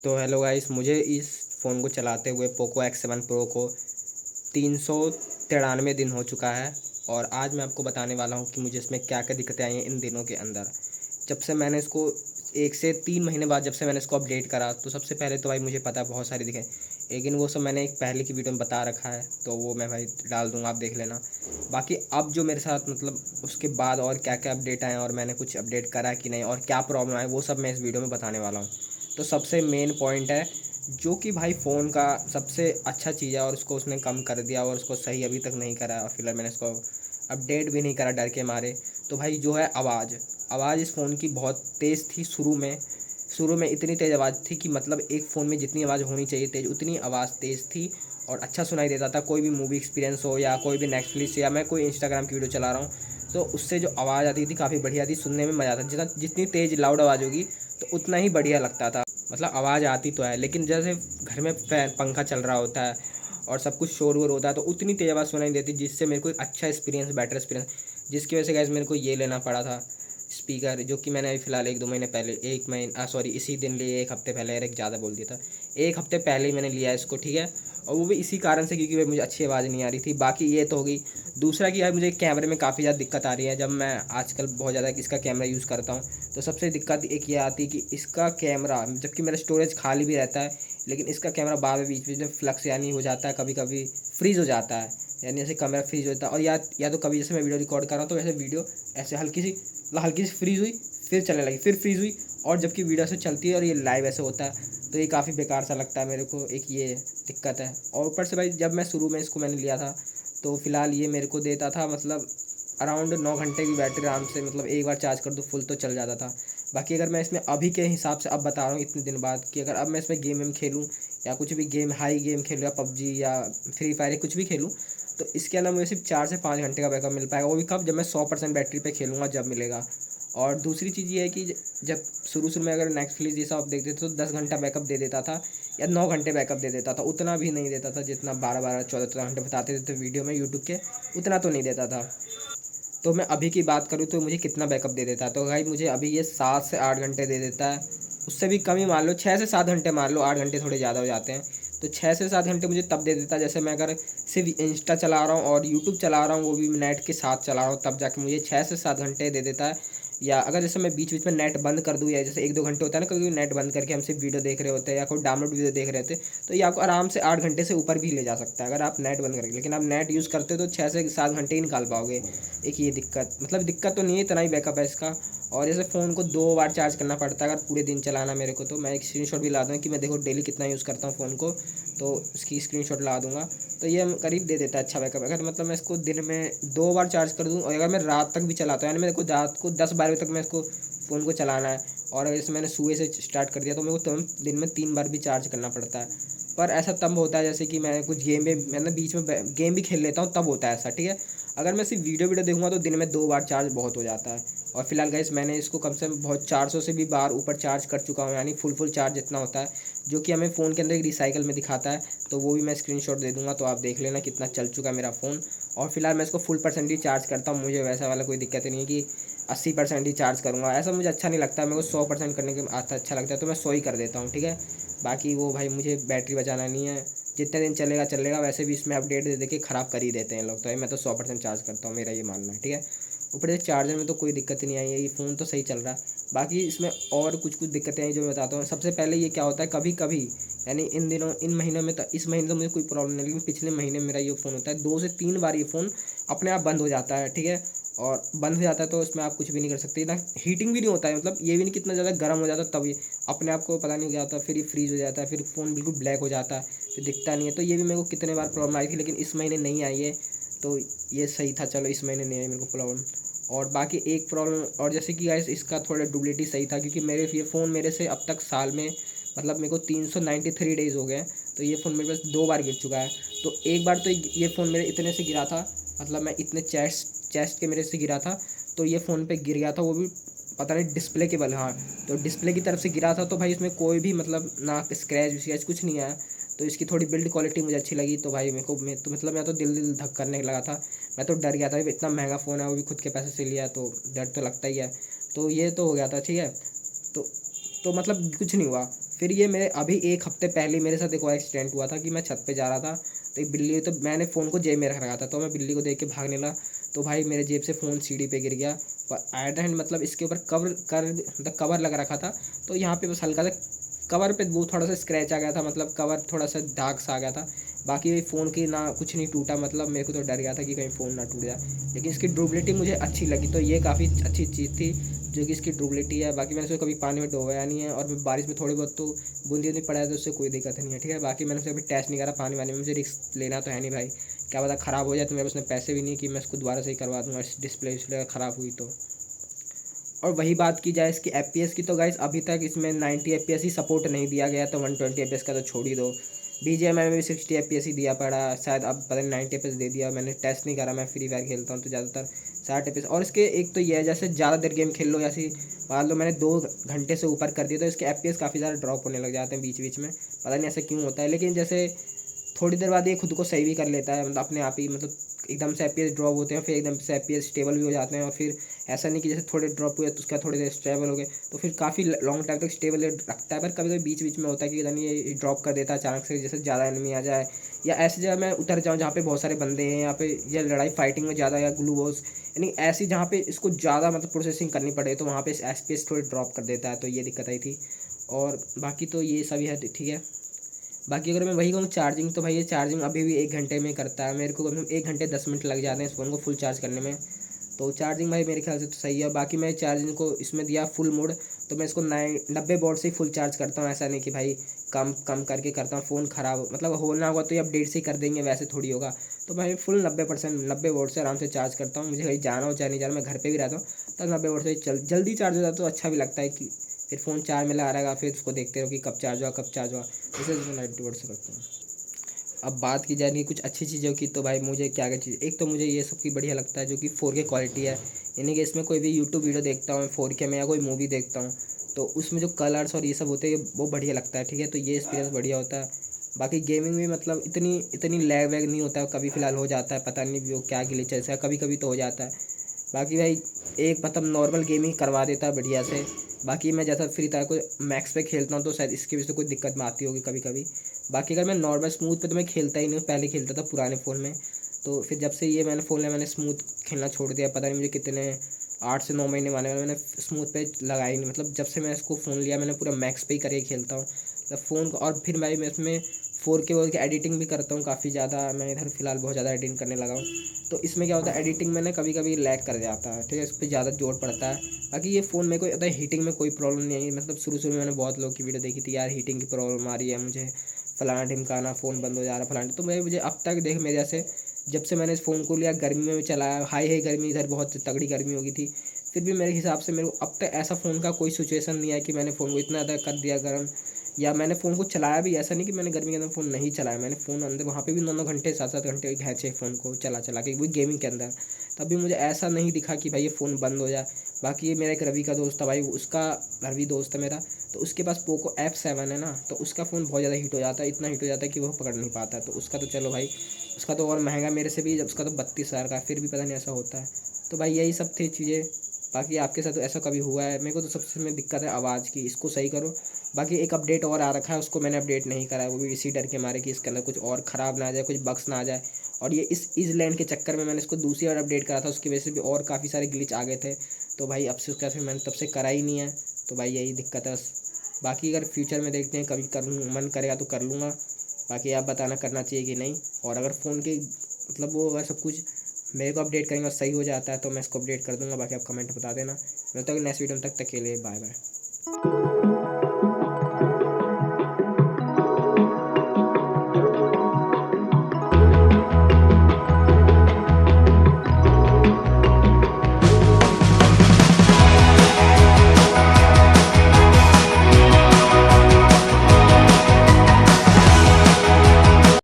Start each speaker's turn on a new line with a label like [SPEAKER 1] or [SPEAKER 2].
[SPEAKER 1] तो hello guys, मुझे इस फ़ोन को चलाते हुए पोको X7 प्रो को 393 दिन हो चुका है। और आज मैं आपको बताने वाला हूँ कि मुझे इसमें क्या क्या दिक्कतें आई हैं इन दिनों के अंदर। जब से मैंने इसको 1 से 3 महीने बाद जब से मैंने इसको अपडेट करा, तो सबसे पहले तो भाई मुझे पता है बहुत सारी दिक्कतें, लेकिन वो सब मैंने एक पहले की वीडियो में बता रखा है, तो वो मैं भाई डाल दूँगा, आप देख लेना। बाकी अब जो मेरे साथ मतलब उसके बाद और क्या क्या अपडेट आए और मैंने कुछ अपडेट करा कि नहीं और क्या प्रॉब्लम आए, वो सब मैं इस वीडियो में बताने वाला हूँ। तो सबसे मेन पॉइंट है जो कि भाई फ़ोन का सबसे अच्छा चीज़ है और उसको उसने कम कर दिया और उसको सही अभी तक नहीं करा, और फिलहाल मैंने इसको अपडेट भी नहीं करा डर के मारे। तो भाई जो है आवाज़ इस फ़ोन की बहुत तेज़ थी शुरू में इतनी तेज़ आवाज़ थी कि मतलब एक फ़ोन में जितनी आवाज़ होनी चाहिए तेज़, उतनी आवाज़ तेज़ थी और अच्छा सुनाई देता था। कोई भी मूवी एक्सपीरियंस हो या कोई भी नेटफ्लिक्स या मैं कोई इंस्टाग्राम की वीडियो चला रहा हूँ, तो उससे जो आवाज़ आती थी काफ़ी बढ़िया थी, सुनने में मज़ा आता। जितनी तेज़ लाउड आवाज़ होगी तो उतना ही बढ़िया लगता था। मतलब आवाज़ आती तो है, लेकिन जैसे घर में फैन पंखा चल रहा होता है और सब कुछ शोर वोर होता है, तो उतनी तेज़ आवाज़ सुनाई देती, जिससे मेरे को एक अच्छा एक्सपीरियंस, बेटर एक्सपीरियंस, जिसकी वजह से गाइस मेरे को ये लेना पड़ा था स्पीकर, जो कि मैंने अभी फ़िलहाल 1-2 महीने पहले, एक महीना सॉरी इसी दिन लिए, 1 हफ़्ते पहले, यार एक ज़्यादा बोल दिया था, 1 हफ़्ते पहले ही मैंने लिया इसको, ठीक है। और वो भी इसी कारण से क्योंकि भाई मुझे अच्छी आवाज़ नहीं आ रही थी। बाकी ये तो हो गई। दूसरा कि यार मुझे कैमरे में काफ़ी ज़्यादा दिक्कत आ रही है, जब मैं आजकल बहुत ज़्यादा इसका कैमरा यूज़ करता हूँ, तो सबसे दिक्कत एक ये आती है कि इसका कैमरा, जबकि मेरा स्टोरेज खाली भी रहता है, लेकिन इसका कैमरा बाद में बीच बीच में फ्लक्स यानी हो जाता है, कभी कभी फ्रीज़ हो जाता है, यानी जैसे कैमरा फ्रीज होता है। और या तो कभी जैसे मैं वीडियो रिकॉर्ड कर रहा हूँ तो वैसे वीडियो ऐसे हल्की सी फ्रीज हुई, फिर चलने लगी, फिर फ्रीज हुई, और जबकि वीडियो से चलती है और ये लाइव ऐसे होता है, तो ये काफ़ी बेकार सा लगता है मेरे को, एक ये दिक्कत है। और ऊपर से भाई जब मैं शुरू में इसको मैंने लिया था, तो फ़िलहाल ये मेरे को देता था मतलब अराउंड 9 घंटे की बैटरी आराम से, मतलब एक बार चार्ज कर दो फुल तो चल जाता था। बाकी अगर मैं इसमें अभी के हिसाब से अब बता रहा हूँ इतने दिन बाद, कि अगर अब मैं इसमें गेम वेम खेलूँ या कुछ भी गेम, हाई गेम खेलूँ या पबजी या फ्री फायर या कुछ भी खेलूँ, तो इसके अंदर मुझे सिर्फ 4 से 5 घंटे का बैकअप मिल पाएगा। वो भी कब, जब मैं 100% बैटरी पे खेलूँगा जब मिलेगा। और दूसरी चीज़ ये है कि जब शुरू में अगर नेटफ्लिक्स ये सब आप देखते थे तो 10 घंटा बैकअप दे देता था या 9 घंटे बैकअप दे देता था, उतना भी नहीं देता था जितना 12-12 14-14 घंटे बताते थे वीडियो में यूट्यूब के, उतना तो नहीं देता था। तो मैं अभी की बात करूँ तो मुझे कितना बैकअप दे देता है, तो भाई मुझे अभी ये 7 से 8 घंटे दे देता है। उससे भी कम ही मान लो, 6 से 7 घंटे मान लो, 8 घंटे थोड़े ज़्यादा हो जाते हैं। तो 6 से 7 घंटे मुझे तब दे देता है जैसे मैं अगर सिर्फ इंस्टा चला रहा हूँ और यूट्यूब चला रहा हूँ, वो भी नेट के साथ चला रहा हूँ, तब जाके मुझे 6 से 7 घंटे दे देता है। या अगर जैसे मैं बीच बीच में नेट बंद कर दूँ, या जैसे 1-2 घंटे होता है ना, कभी नेट बंद करके हम सिर्फ वीडियो देख रहे होते हैं या कोई डाउनलोड वीडियो देख रहे होते हैं, तो ये आपको आराम से 8 घंटे से ऊपर भी ले जा सकता है अगर आप नेट बंद करके। लेकिन आप नेट यूज़ करते हो तो 6 से 7 घंटे ही निकाल पाओगे। एक ये दिक्कत, मतलब दिक्कत तो नहीं है, इतना ही बैकअप है इसका। और जैसे फ़ोन को 2 बार चार्ज करना पड़ता है अगर पूरे दिन चलाना मेरे को, तो मैं एक स्क्रीनशॉट भी ला दूँगा कि मैं देखो डेली कितना यूज़ करता हूँ फ़ोन को, तो इसकी स्क्रीनशॉट ला दूँगा। तो ये करीब दे देता है अच्छा बैकअप। अगर मतलब मैं इसको दिन में 2 बार चार्ज कर दूँ और अगर मैं रात तक भी चलाता हूँ, यानी मेरे को रात को 10-12 बजे तक मैं इसको फ़ोन को चलाना है, और अगर जैसे मैंने सुबह से स्टार्ट कर दिया तो मेरे को तुरंत दिन में 3 बार भी चार्ज करना पड़ता है। पर ऐसा तब होता है जैसे कि मैं कुछ गेम में, मैं ना बीच में गेम भी खेल लेता हूँ, तब होता है ऐसा, ठीक है। अगर मैं सिर्फ वीडियो देखूँगा तो दिन में 2 बार चार्ज बहुत हो जाता है। और फिलहाल गाइस मैंने इसको कम से कम बहुत 400 से भी बार ऊपर चार्ज कर चुका हूँ, यानी फुल चार्ज जितना होता है, जो कि हमें फ़ोन के अंदर एक रिसाइकल में दिखाता है, तो वो भी मैं स्क्रीनशॉट दे दूँगा, तो आप देख लेना कितना चल चुका है मेरा फ़ोन। और फिलहाल मैं इसको फुल परसेंट ही चार्ज करता हूँ, मुझे वैसा वाला कोई दिक्कत नहीं है कि 80% ही चार्ज करूँगा, ऐसा मुझे अच्छा नहीं लगता। मेरे को 100% करने के आता अच्छा लगता है, तो मैं 100 ही कर देता हूँ, ठीक है। बाकी वो भाई मुझे बैटरी बचाना नहीं है, जितने दिन चलेगा चलेगा, वैसे भी इसमें अपडेट दे के ख़राब कर ही देते हैं लोग, तो मैं तो 100% चार्ज करता हूँ, मेरा ये मानना है, ठीक है। ऊपर से चार्जर में तो कोई दिक्कत ही नहीं आई है, ये फ़ोन तो सही चल रहा है। बाकी इसमें और कुछ दिक्कतें हैं जो मैं बताता हूँ। सबसे पहले ये क्या होता है, कभी कभी, यानी इन दिनों इन महीनों में, तो इस महीने तो मुझे कोई प्रॉब्लम नहीं, लेकिन पिछले महीने मेरा ये फ़ोन होता है 2 से 3 बार ये फ़ोन अपने आप बंद हो जाता है, ठीक है। और बंद हो जाता है तो इसमें आप कुछ भी नहीं कर सकते ना, हीटिंग भी नहीं होता है, मतलब ये भी नहीं कितना ज़्यादा गर्म हो जाता है, तब ये अपने आप को पता नहीं हो जाता, फिर ये फ्रीज़ हो जाता है, फिर फ़ोन बिल्कुल ब्लैक हो जाता है, फिर दिखता नहीं है। तो ये भी मेरे को कितने बार प्रॉब्लम आई थी, लेकिन इस महीने नहीं आई है, तो ये सही था, चलो इस महीने नहीं आई मेरे को प्रॉब्लम। और बाकी एक प्रॉब्लम और, जैसे कि गाइस इसका थोड़ा डुप्लिकेटी सही था, क्योंकि मेरे ये फ़ोन मेरे से अब तक साल में, मतलब मेरे को 393 डेज़ हो गए हैं, तो ये फ़ोन मेरे पास 2 बार गिर चुका है। तो एक बार तो ये फ़ोन मेरे इतने से गिरा था, मतलब मैं इतने चेस्ट के मेरे से गिरा था, तो ये फ़ोन पे गिर गया था, वो भी पता नहीं डिस्प्ले के बल, हाँ, तो डिस्प्ले की तरफ से गिरा था, तो भाई इसमें कोई भी मतलब ना स्क्रैच विक्रैच कुछ नहीं आया। तो इसकी थोड़ी बिल्ड क्वालिटी मुझे अच्छी लगी, तो भाई मेरे को, मैं तो दिल धक करने लगा था। मैं तो डर गया था, इतना महंगा फ़ोन है, वो भी खुद के पैसे से लिया, तो डर तो लगता ही है। तो ये तो हो गया था, ठीक है। तो तो मतलब कुछ नहीं हुआ। फिर ये मेरे अभी 1 हफ्ते पहले मेरे साथ एक और एक्सीडेंट हुआ था कि मैं छत पे जा रहा था, तो एक बिल्ली, तो मैंने फ़ोन को जेब में रख रखा था, तो मैं बिल्ली को देख के भागने लगा, तो भाई मेरे जेब से फ़ोन सीढ़ी पे गिर गया। एट द एंड मतलब इसके ऊपर मतलब कवर लगा रखा था, तो यहाँ पे बस हल्का सा कवर पे वो थोड़ा सा स्क्रैच आ गया था, मतलब कवर थोड़ा सा दाग सा आ गया था। बाकी फ़ोन की ना कुछ नहीं टूटा, मतलब मेरे को तो डर गया था कि कहीं फ़ोन ना टूट जाए, लेकिन इसकी ड्यूरेबिलिटी मुझे अच्छी लगी, तो ये काफ़ी अच्छी चीज़ थी जो कि इसकी ड्यूरेबिलिटी है। बाकी मैंने इसको कभी पानी में डुबोया नहीं है, और बारिश में थोड़ी बहुत तो बूंदी बूंदी पड़ा है तो उससे कोई दिक्कत नहीं है, ठीक है। बाकी मैंने उसे अभी टेस्ट नहीं करा पानी वानी में, मुझे रिस्क लेना तो है नहीं भाई, क्या पता ख़राब हो जाए, तो मेरे उसने पैसे भी नहीं कि मैं इसको दोबारा सही करवा दूँगा डिस्प्ले विस्प्ले ख़राब हुई तो। और वही बात की जाए इसकी एफपीएस की, तो गाइस अभी तक इसमें 90 एफपीएस ही सपोर्ट नहीं दिया गया, तो 120 एफपीएस का तो छोड़ ही दो। बीजीएमआई में भी 60 एफपीएस ही दिया पड़ा, शायद अब पता नहीं 90 एफपीएस दे दिया, मैंने टेस्ट नहीं करा, मैं फ्री फायर खेलता हूँ तो ज़्यादातर 60 एफपीएस। और इसके एक तो ये है, जैसे ज़्यादा देर गेम खेल लो, जैसे मान लो मैंने 2 घंटे से ऊपर कर दिया, तो इसके एफपीएस काफ़ी ज़्यादा ड्रॉप होने लग जाते हैं बीच बीच में, पता नहीं ऐसा क्यों होता है। लेकिन जैसे थोड़ी देर बाद ये खुद को सही भी कर लेता है, मतलब अपने आप ही, मतलब एकदम से एफपीएस ड्रॉप होते हैं, फिर एकदम से एफपीएस स्टेबल भी हो जाते हैं, और फिर ऐसा नहीं कि जैसे थोड़े ड्रॉप हुए तो उसका थोड़ी देर स्टेबल हो गए, तो फिर काफ़ी लॉन्ग टाइम तक स्टेबल रखता है। पर कभी कभी बीच बीच में होता है कि यानी ये ड्रॉप कर देता है अचानक से, जैसे ज़्यादा एनिमी आ जाए, या ऐसी जगह मैं उतर जाऊँ जहाँ पे बहुत सारे बंदे हैं, यहाँ पे या लड़ाई फाइटिंग में ज़्यादा, या ग्लू वॉल्स, यानी ऐसी जहाँ पे इसको ज़्यादा मतलब प्रोसेसिंग करनी पड़े, तो वहाँ पे एफपीएस थोड़ी ड्रॉप कर देता है, तो ये दिक्कत आई थी। और बाकी तो ये सभी है, ठीक है। बाकी अगर मैं वही कहूँ चार्जिंग, तो भाई ये चार्जिंग अभी भी 1 घंटे में करता है, मेरे को कम से कम 1 घंटे 10 मिनट लग जाते हैं इस फ़ोन को फुल चार्ज करने में, तो चार्जिंग भाई मेरे ख्याल से तो सही है। बाकी मैं चार्जिंग को इसमें दिया फुल मोड, तो मैं इसको 90 वॉट से ही फुल चार्ज करता हूँ, ऐसा नहीं कि भाई कम कम करके करता हूँ, फ़ोन ख़राब मतलब होना होगा तो ये अपडेट से ही कर देंगे, वैसे थोड़ी होगा। तो भाई फुल 90% 90 वोल्ट से आराम से चार्ज करता हूँ, मुझे कहीं जाना हो चाहे नहीं जाना, मैं घर पे भी रहता हूँ, तो 90 वोल्ट से जल्दी चार्ज हो जाता है, तो अच्छा भी लगता है कि फिर फ़ोन चार्ज में लगा रहेगा, फिर उसको देखते रहो कि कब चार्ज हुआ कब चार्ज हुआ, इसे मैं 90 वोल्ट से करता हूँ। अब बात की जाए कुछ अच्छी चीज़ों की, तो भाई मुझे क्या क्या चीज़, एक तो मुझे ये सबकी बढ़िया लगता है जो कि 4K क्वालिटी है, यानी कि इसमें कोई भी यूट्यूब वीडियो देखता हूँ 4K में, या कोई मूवी देखता हूँ तो उसमें जो कलर्स और ये सब होते हैं वो बढ़िया लगता है, ठीक है, तो ये एक्सपीरियंस बढ़िया होता है। बाकी गेमिंग में मतलब इतनी इतनी लैग वैग नहीं होता है, कभी फ़िलहाल हो जाता है, पता नहीं वो क्या ग्लिच है, ऐसा कभी कभी तो हो जाता है। बाकी भाई एक मतलब नॉर्मल गेमिंग करवा देता है बढ़िया से। बाकी मैं जैसा फ्री फायर को मैक्स पे खेलता हूँ, तो शायद इसकी वजह से कोई दिक्कत में आती होगी कभी कभी। बाकी अगर मैं नॉर्मल स्मूथ पे तो मैं खेलता ही नहीं हूँ, पहले खेलता था पुराने फ़ोन में, तो फिर जब से ये मैंने फ़ोन लिया मैंने स्मूथ खेलना छोड़ दिया, पता नहीं मुझे कितने 8 से 9 महीने माने वाले, मैंने स्मूथ पे लगाया ही नहीं, मतलब जब से मैं इसको फ़ोन लिया मैंने पूरा मैक्स पे ही करके खेलता हूँ मतलब फ़ोन को। और फिर मैं इसमें 4K वोर के एडिटिंग भी करता हूँ काफ़ी ज़्यादा, मैं इधर फ़िलहाल बहुत ज़्यादा एडिटिंग करने लगा हूँ, तो इसमें क्या होता है एडिटिंग में ना कभी कभी लैग कर जाता है, ठीक है, इस पर ज़्यादा जोर पड़ता है। बाकी ये फ़ोन में कोई होता है हीटिंग में कोई प्रॉब्लम नहीं आई, मतलब शुरू में मैंने बहुत लोगों की वीडियो देखी थी यार हीटिंग की प्रॉब्लम आ रही है मुझे, फलाना ढिमकाना फ़ोन बंद हो जा रहा है फलाना, तो मुझे अब तक देख मेरे जैसे जब से मैंने इस फ़ोन को लिया गर्मी में भी चलाया, हाई गर्मी, इधर बहुत तगड़ी गर्मी हो गई थी, फिर भी मेरे हिसाब से मेरे को अब तक ऐसा फ़ोन का कोई सिचुएशन नहीं है कि मैंने फ़ोन को इतना ज़्यादा कर दिया गर्म, या मैंने फ़ोन को चलाया भी, ऐसा नहीं कि मैंने गर्मी के अंदर फ़ोन नहीं चलाया, मैंने फ़ोन अंदर वहाँ पे भी 9-9 घंटे 7-7 घंटे खींचे फ़ोन को चला के वही गेमिंग के अंदर, तब भी मुझे ऐसा नहीं दिखा कि भाई ये फ़ोन बंद हो जाए। बाकी ये मेरा एक रवि का दोस्त था भाई, उसका रवि दोस्त है मेरा, तो उसके पास पोको F7 है ना, तो उसका फ़ोन बहुत ज़्यादा हीट हो जाता है, इतना हीट हो जाता है कि वो पकड़ नहीं पाता है, तो उसका तो चलो भाई उसका तो और महंगा मेरे से भी, जब उसका तो 32,000 का है, फिर भी पता नहीं ऐसा होता है। तो भाई यही सब थी चीज़ें। बाकी आपके साथ तो ऐसा कभी हुआ है? मेरे को तो सबसे में दिक्कत है आवाज़ की, इसको सही करो। बाकी एक अपडेट और आ रखा है, उसको मैंने अपडेट नहीं करा है, वो भी इसी डर के मारे कि इसके अंदर कुछ और ख़राब ना आ जाए, कुछ बग्स ना आ जाए। और ये इस ईज़लैंड के चक्कर में मैंने इसको दूसरी बार अपडेट करा था, उसकी वजह से भी और काफ़ी सारे ग्लिच आ गए थे, तो भाई अब से उसका फिर मैंने तब से करा ही नहीं है, तो भाई यही दिक्कत है बस। बाकी अगर फ्यूचर में देखते हैं कभी मन करेगा तो कर लूँगा, बाकी आप बताना करना चाहिए कि नहीं। और अगर फ़ोन के मतलब वो अगर सब कुछ मेरे को अपडेट करेंगे और सही हो जाता है तो मैं इसको अपडेट कर दूँगा, बाकी आप कमेंट बता देना। मिलता हूँ नेक्स्ट वीडियो में, तक के लिए बाय बाय।